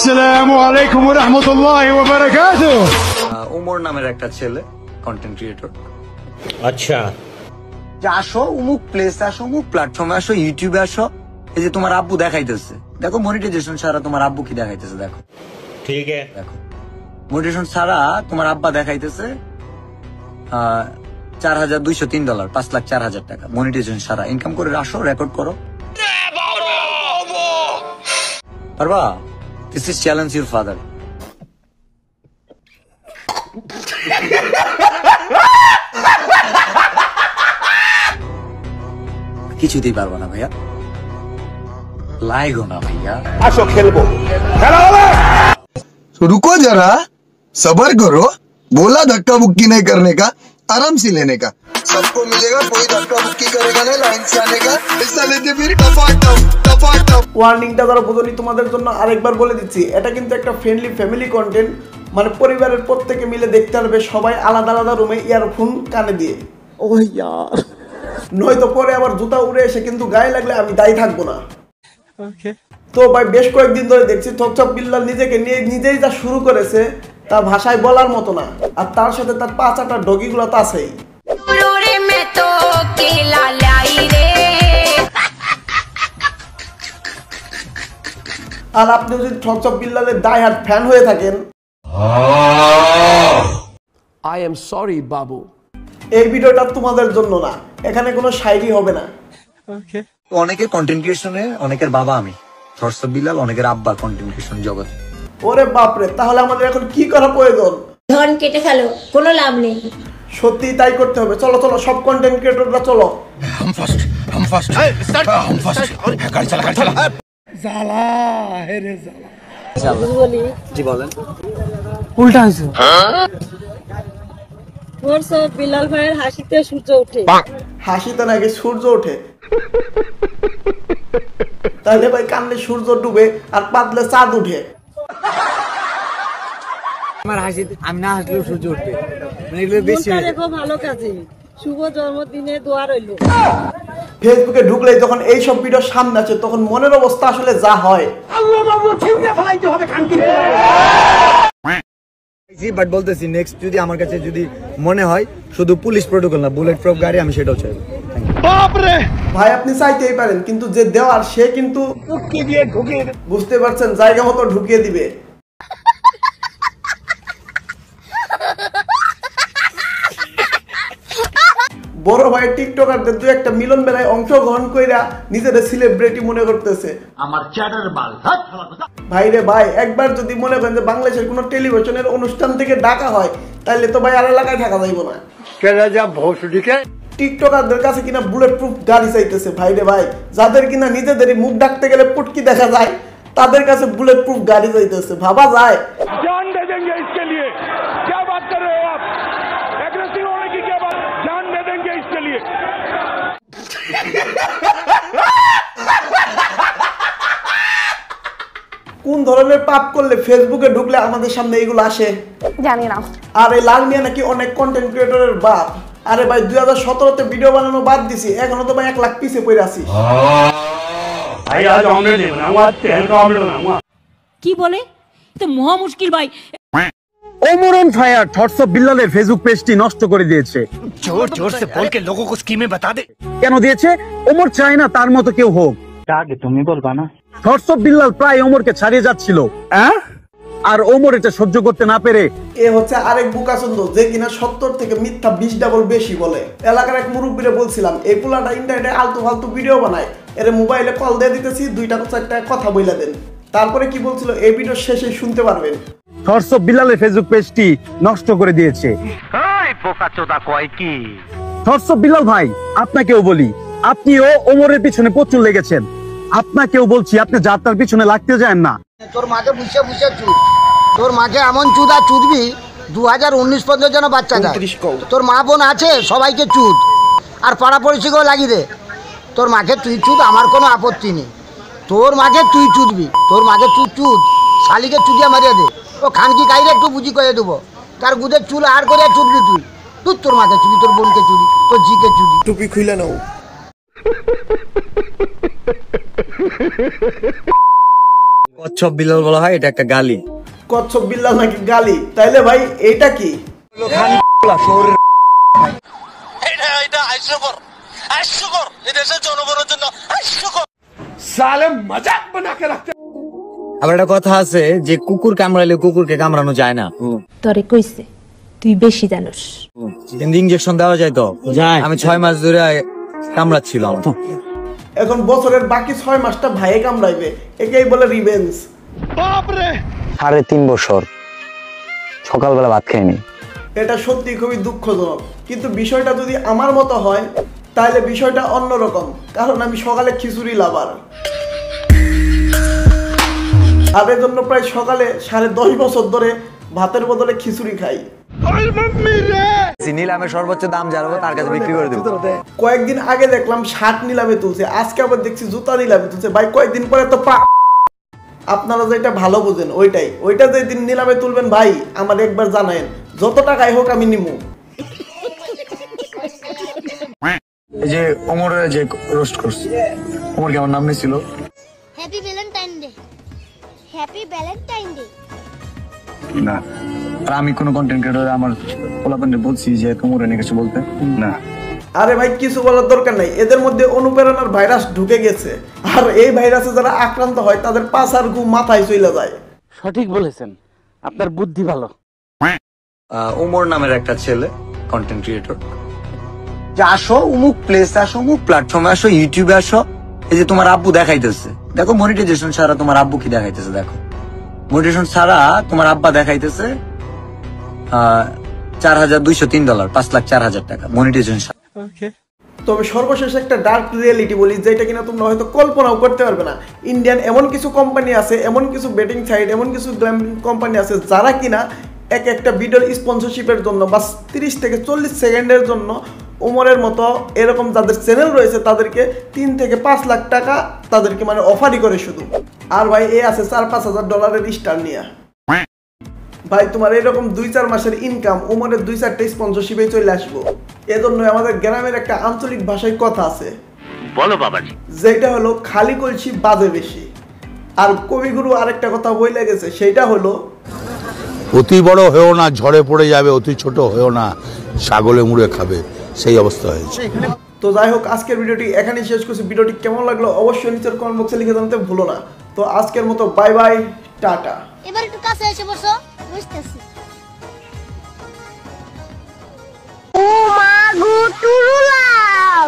আসসালামু আলাইকুম ওয়া রাহমাতুল্লাহি ওয়া বারাকাতুহু। ওমর নামের একটা ছেলে কন্টেন্ট ক্রিয়েটর। আচ্ছা, আসো অমুক প্লেসে আসো, অমুক প্ল্যাটফর্মে আসো, ইউটিউবে আসো, এই যে তোমার আব্বু দেখাইতেছে, দেখো মনিটাইজেশন ছাড়া তোমার আব্বু কি দেখাইতেছে, দেখো ঠিক আছে, দেখো মনিটাইজেশন ছাড়া তোমার আব্বা দেখাইতেছে $4,203, $5,04,000 মনিটাইজেশন ছাড়া। ইনকাম করে আসো, রেকর্ড করো, পারবা? This is challenge your father. কিছুতেই পারবো না ভাইয়া, লাইগো না ভাইয়া। আসো খেলবো, খেলা হবে। रुको जरा, सबर करो। बोला धक्का मुक्की नहीं करने का, आराम से लेने का। सबको मिलेगा, कोई धक्का मुक्की करेगा नहीं, लाइन से आने का। ऐसा लेते फिर टपाटप। ওয়ার্নিংটা যারা বোঝনি তোমাদের জন্য আরেকবার বলে দিচ্ছি, এটা কিন্তু একটা ফ্রেন্ডলি ফ্যামিলি কন্টেন্ট, মানে পরিবারের প্রত্যেকে মিলে দেখতে পারবে, সবাই আলাদা আলাদা রুমে ইয়ারফোন কানে দিয়ে। ও ইয়ার, নয়তো পরে আবার জুতা উড়ে এসে কিন্তু গায়ে লাগলে আমি দায়ী থাকবো না। তো ভাই বেশ কয়েকদিন ধরে দেখছি থকচক বিল্লাল নিজেকে নিয়ে নিজেই যা শুরু করেছে তা ভাষায় বলার মতো না, আর তার সাথে তার 5-8টা ডগিগুলো তো আছেই। আর আপনি যদি থকচক বিল্লালের ডাই হার্ড ফ্যান হয়ে থাকেন, I am sorry, বাবু। এই ভিডিওটা তোমাদের জন্য না, এখানে কোনো শায়রি হবে না। অনেকের কন্টেন্ট ক্রিয়েশনে, অনেকের বাবা আমি থটসব বিল্লাল, অনেকের আব্বা কন্টেন্ট ক্রিয়েশন জগৎ। ওরে বাপরে, তাহলে আমাদের এখন কি করা প্রয়োজন? ধন কেটে ফেলো, কোনো লাভ নেই। সত্যি তাই করতে হবে। চলো চলো, সব কন্টেন্ট ক্রিয়েটররা চলো। हम फर्स्ट गाड़ी चला জালা হে রে জালা। বলি জি বলেন। উল্টা হইছে। তোর সব বিলাল ভাইয়ের হাসিতে সূর্য ওঠে। হাসিতে নাকি সূর্য ওঠে? তাহলে ভাই কান্দলে সূর্য ডুবে আর পাতলে চাঁদ উঠে। আমার হাসিতে আমি না হাসলেও সূর্য উঠবে, মানে এগুলো বেশি দেখো ভালো কাজে। শুভ জন্মদিনে দোয়া রইল। ফেসবুকে ঢুকলেই যখন এই সব ভিডিও সামনে আছে তখন মনের অবস্থা আসলে যা হয়। বাট বলতেছি নেক্সট যদি আমার কাছে যদি মনে হয় শুধু পুলিশ প্রোটোকল না, বুলেট প্রুফ গাড়ি, আমি সেটাও চাইবো। ভাই আপনি চাইতেই পারেন, কিন্তু যে দেওয়ার সে কিন্তু বুঝতে পারছেন জায়গা মতো ঢুকিয়ে দিবে। বড় ভাই টিকটকারদের দু একটা মিলন মেলায় অংশগ্রহণ কইরা নিজেদের সেলিব্রিটি মনে করতেছে। আমার চ্যাটার বাল ভাই রে ভাই, একবার যদি মনে করেন যে বাংলাদেশের কোনো টেলিভিশনের অনুষ্ঠান থেকে ডাকা হয়, তাহলে তো ভাই আর এলাকায় থাকা যাইব না। টিকটকারদের কাছে কিনা বুলেট প্রুফ গাড়ি চাইতেছে। ভাই রে ভাই, যাদের কিনা নিজেদেরই মুখ ডাকতে গেলে পুটকি দেখা যায়, তাদের কাছে বুলেট প্রুফ গাড়ি চাইতেছে। ভাবা যায়? जान दे देंगे इसके लिए, क्या बात कर रहे हो आप? एग्रेसिव होने की क्या बात? जान दे देंगे इसके लिए। কোন ধরনের পাপ করলে ফেসবুকে ঢুকলে আমাদের সামনে এইগুলো আসে জানি না। আর এই লাল মিয়া নাকি অনেক কন্টেন্ট ক্রিয়েটরের বাপ। আরে ভাই 2017-তে ভিডিও বানানো বাদ দিছি, এখনো তো ভাই 1 লাখ পিছে পড়ে আছি। কি বলে? তো মহা মুশকিল ভাই। ওমর অন ফায়ার থটসব বিল্লালের ফেসবুক পেজটি নষ্ট করে দিয়েছে। जोर जोर से बोल के लोगों को स्कीमें बता दे। কেন দিয়েছে? ওমর চায় না তার মতো কেউ হোক। তুমি বলবা না? থটসব বিল্লাল প্রায় ওমরকে ছাড়িয়ে যাচ্ছিল, আর ওমর এটা সহ্য করতে না পেরে এ হচ্ছে আরেক বুকাচন্দ, যে কিনা 70 থেকে মিথ্যা 20 ডাবল বেশি বলে। এলাকার এক মুরব্বীরে বলছিলাম, এই পুলাটা ইন্টারনেটে আলতু ফালতু ভিডিও বানায়, এর মোবাইলে কল দিয়ে দিতেছি, 2-4টা কথা বইলা দেন। তারপরে কি বলছিল এই ভিডিও শেষে শুনতে পারবেন। থটসব বিল্লালের ফেসবুক পেজটি নষ্ট করে দিয়েছে। থটসব বিল্লাল ভাই, আপনাকেও বলি, আপনিও ওমরের পিছনে প্রচুর লেগেছেন। আপনাকেও বলছি, আপনি যাত্রার পিছনে লাগতে যান না। তোর মাকে বুঝে বুঝে চুদ, তোর মাকে এমন চুদা চুদবি 2019 পর্যন্ত যেন বাচ্চা যায়। তোর মা বোন আছে সবাইকে চুদ, আর পাড়া পড়শিকেও লাগিয়ে দে। তোর মাকে তুই চুদ, আমার কোনো আপত্তি নেই। তোর মাকে তুই চুদবি, তোর মাকে তুই চুদ, শালিকে চুদিয়া মারিয়ে দে। ও খানকি গাইরে একটু বুঝি করে দেবো, তার গুদের চুল আর করে চুদবি তুই। তুই তোর মাকে চুদি, তোর বোনকে চুদি, তোর জিকে চুদি। টুপি খুলে নাও। কচ্ছপ বিড়াল বলা হয়, এটা একটা গালি। কচ্ছপ বিল্লাল নাকি গালি? তাইলে ভাই এটা কি? साले मजाक बना के रखते। আবার একটা কথা আছে যে কুকুর কামড়াইলে কুকুরকে কামড়ানো যায় না। তোরে কইছে তুই বেশি জানোস। কিন্তু ইনজেকশন দেওয়া যায় তো? যায়। আমি 6 মাস ধরে কামড়াচ্ছিলাম। এখন বছরের বাকি 6 মাসটা ভাইয়ে কামড়াইবে, একেই বলে রিভেঞ্জ। 3.5 বছর সকালবেলা ভাত খাইনি। এটা সত্যি খুবই দুঃখজনক, কিন্তু বিষয়টা যদি আমার মতো হয় তাহলে বিষয়টা অন্যরকম, কারণ আমি সকালে খিচুড়ি লাভার। আর এর জন্য প্রায় সকালে 10.5 বছর ধরে ভাতের বদলে খিচুড়ি খাই। নিলামে সর্বোচ্চ দাম জানাবো, তার কাছে বিক্রি করে দেবো। কয়েকদিন আগে দেখলাম শার্ট নিলামে তুলছে, আজকে আবার দেখছি জুতা নিলামে তুলছে। ভাই কয়েকদিন পরে তো আপনারা যেটা ভালো বুঝেন ওইটা যেদিন নিলামে তুলবেন ভাই আমার একবার জানায়েন, যত টাকাই হোক আমি নিমু। এই যে ওমরের যে রোস্ট করছে, ওমর কেমন নাম নিছিল? Happy Valentine day. Happy Valentine day. না, আর আমি কোন কন্টেন্ট ক্রিয়েটর আমার পোলাপানকে বলছি যে তোমরা নিয়ে কিছু বলতে না। আরে ভাই কিছু বলার দরকার নাই, এদের মধ্যে অনুপ্রেরণার ভাইরাস ঢুকে গেছে, আর এই ভাইরাসে যারা আক্রান্ত হয় তাদের পাছ আর ঘুম মাথায় চলে যায়। সঠিক বলেছেন, আপনার বুদ্ধি ভালো। ওমর নামের একটা ছেলে কন্টেন্ট ক্রিয়েটর, যে আসো অমুক প্লেস, আসো অমুক প্ল্যাটফর্মে, আসো ইউটিউবে আসো, এই যে তোমার আব্বু দেখাইতেছে, দেখো মনিটাইজেশন ছাড়া তোমার আব্বু কি দেখাইতেছে, দেখো মনিটাইজেশন ছাড়া তোমার আব্বা দেখাইতেছে $4,203, $5,04,000 মনিটাইজেশন। তবে সর্বশেষ একটা ডার্ক রিয়েলিটি বলি, যেটা কিনা তোমরা হয়তো কল্পনাও করতে পারবে না। ইন্ডিয়ান এমন কিছু কোম্পানি আছে, এমন কিছু বেটিং সাইট, এমন কিছু কোম্পানি আছে যারা কিনা একটা ভিডিওর স্পন্সরশিপের জন্য বা 30 থেকে 40 সেকেন্ডের জন্য ওমরের মতো এরকম যাদের চ্যানেল রয়েছে তাদেরকে 3 থেকে 5 লাখ টাকা তাদেরকে মানে অফারই করে শুধু। আর ভাই এ আছে $4-5,000 স্টার নিয়ে। ভাই তোমার এরকম 2-4 মাসের ইনকাম ওমরের 2-4টা স্পন্সরশিপে চলে আসবো। এজন্য আমাদের গ্রামের একটা আঞ্চলিক ভাষায় কথা আছে, বলো বাবাজি, যেটা হলো খালি কলসি বাজে বেশি। আর কবিগুরু আরেকটা কথা বলে গেছে, সেটা হলো অতি বড় হয়েও না, ঝড়ে পড়ে যাবে, অতি ছোট হয়েও না, ছাগলে মুড়ে খাবে, সেই অবস্থা হয়েছে। তো যাই হোক, আজকের ভিডিওটি এখানেই শেষ করছি। ভিডিওটি কেমন লাগলো অবশ্যই নিচের কমেন্ট বক্সে লিখে জানাতে ভুলো না। তো আজকের মতো বাই বাই, টাটা। এবার একটু কাছে এসে বসো, বুঝতেছি। ও মা গো টুরুলাও।